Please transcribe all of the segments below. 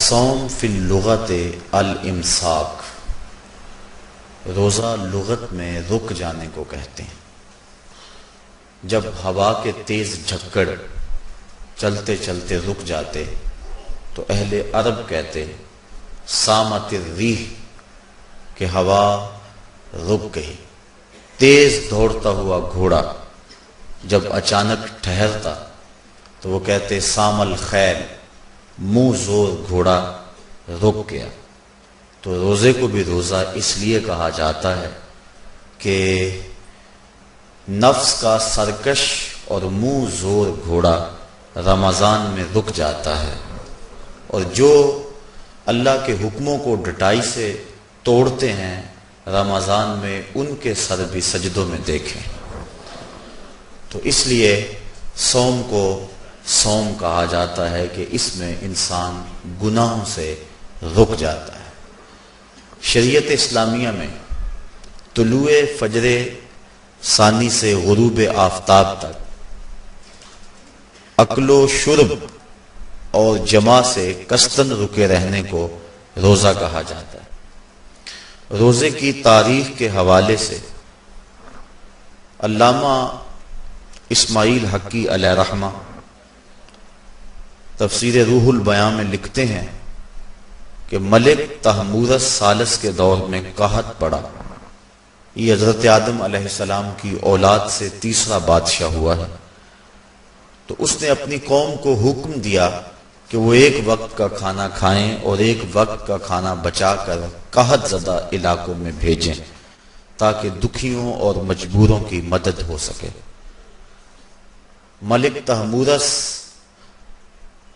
صوم فی اللغت الامساک، روزہ لغت میں رک جانے کو کہتے ہیں۔ جب ہوا کے تیز جھکڑ چلتے چلتے رک جاتے تو اہل عرب کہتے سامت الریح کہ ہوا رک گئی۔ تیز دوڑتا ہوا گھوڑا جب اچانک ٹھہرتا تو وہ کہتے سام الخیل، منہ زور گھوڑا رک گیا۔ تو روزے کو بھی روزہ اس لیے کہا جاتا ہے کہ نفس کا سرکش اور منہ زور گھوڑا رمضان میں رک جاتا ہے، اور جو اللہ کے حکموں کو ڈٹائی سے توڑتے ہیں رمضان میں ان کے سر بھی سجدوں میں دیکھیں۔ تو اس لیے صوم کو صوم کہا جاتا ہے کہ اس میں انسان گناہوں سے رک جاتا ہے۔ شریعت اسلامیہ میں طلوع فجر ثانی سے غروب آفتاب تک اکل و شرب اور جماع سے کستن رکے رہنے کو روزہ کہا جاتا ہے۔ روزے کی تاریخ کے حوالے سے علامہ اسماعیل حقی علیہ رحمہ تفسیر روح البیاں میں لکھتے ہیں کہ ملک تحمورس ثالث کے دور میں قحط پڑا۔ یہ حضرت آدم علیہ السلام کی اولاد سے تیسرا بادشاہ ہوا ہے۔ تو اس نے اپنی قوم کو حکم دیا کہ وہ ایک وقت کا کھانا کھائیں اور ایک وقت کا کھانا بچا کر قحط زدہ علاقوں میں بھیجیں تاکہ دکھیوں اور مجبوروں کی مدد ہو سکے۔ ملک تحمورس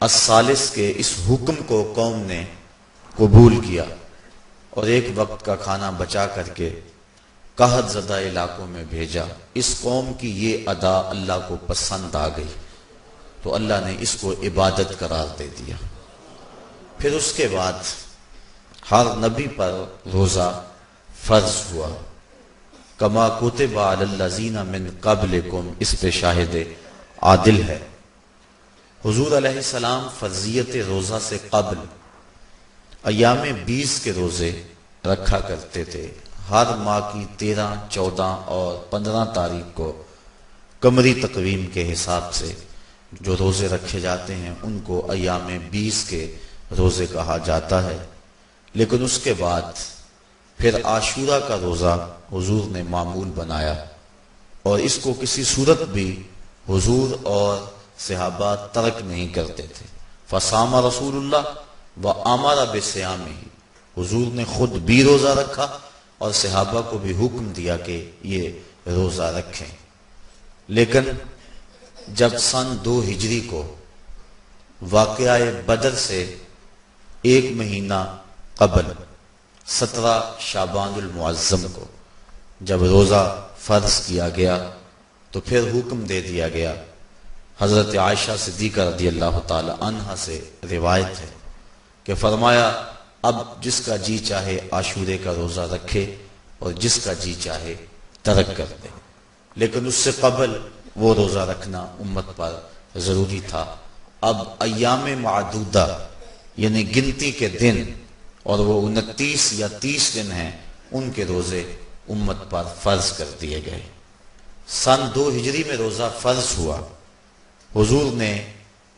الثالث کے اس حکم کو قوم نے قبول کیا اور ایک وقت کا کھانا بچا کر کے قحط زدہ علاقوں میں بھیجا۔ اس قوم کی یہ ادا اللہ کو پسند آ گئی تو اللہ نے اس کو عبادت قرار دے دیا۔ پھر اس کے بعد ہر نبی پر روزہ فرض ہوا۔ کما کتب علی الذین من قبلکم، اس پہ شاہد عادل ہے۔ حضور علیہ السلام فرضیت روزہ سے قبل ایام 20 کے روزے رکھا کرتے تھے۔ ہر ماہ کی 13، 14 اور 15 تاریخ کو قمری تقویم کے حساب سے جو روزے رکھے جاتے ہیں ان کو ایام 20 کے روزے کہا جاتا ہے۔ لیکن اس کے بعد پھر عاشورہ کا روزہ حضور نے معمول بنایا، اور اس کو کسی صورت بھی حضور اور صحابہ ترک نہیں کرتے تھے۔ فصام رسول اللہ وامر بصیامہ، حضور نے خود بھی روزہ رکھا اور صحابہ کو بھی حکم دیا کہ یہ روزہ رکھیں۔ لیکن جب سن 2 ہجری کو واقعہ بدر سے 1 مہینہ قبل 17 شعبان المعظم کو جب روزہ فرض کیا گیا تو پھر حکم دے دیا گیا۔ حضرت عائشہ صدیقہ رضی اللہ تعالی عنہ سے روایت ہے کہ فرمایا اب جس کا جی چاہے عاشورے کا روزہ رکھے اور جس کا جی چاہے ترک کر دے، لیکن اس سے قبل وہ روزہ رکھنا امت پر ضروری تھا۔ اب ایام معدودہ یعنی گنتی کے دن، اور وہ 29 یا 30 دن ہیں، ان کے روزے امت پر فرض کر دیے گئے۔ سن 2 ہجری میں روزہ فرض ہوا۔ حضور نے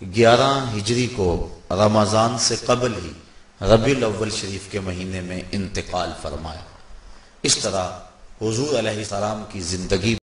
11 ہجری کو رمضان سے قبل ہی ربیع الاول شریف کے مہینے میں انتقال فرمایا۔ اس طرح حضور علیہ السلام کی زندگی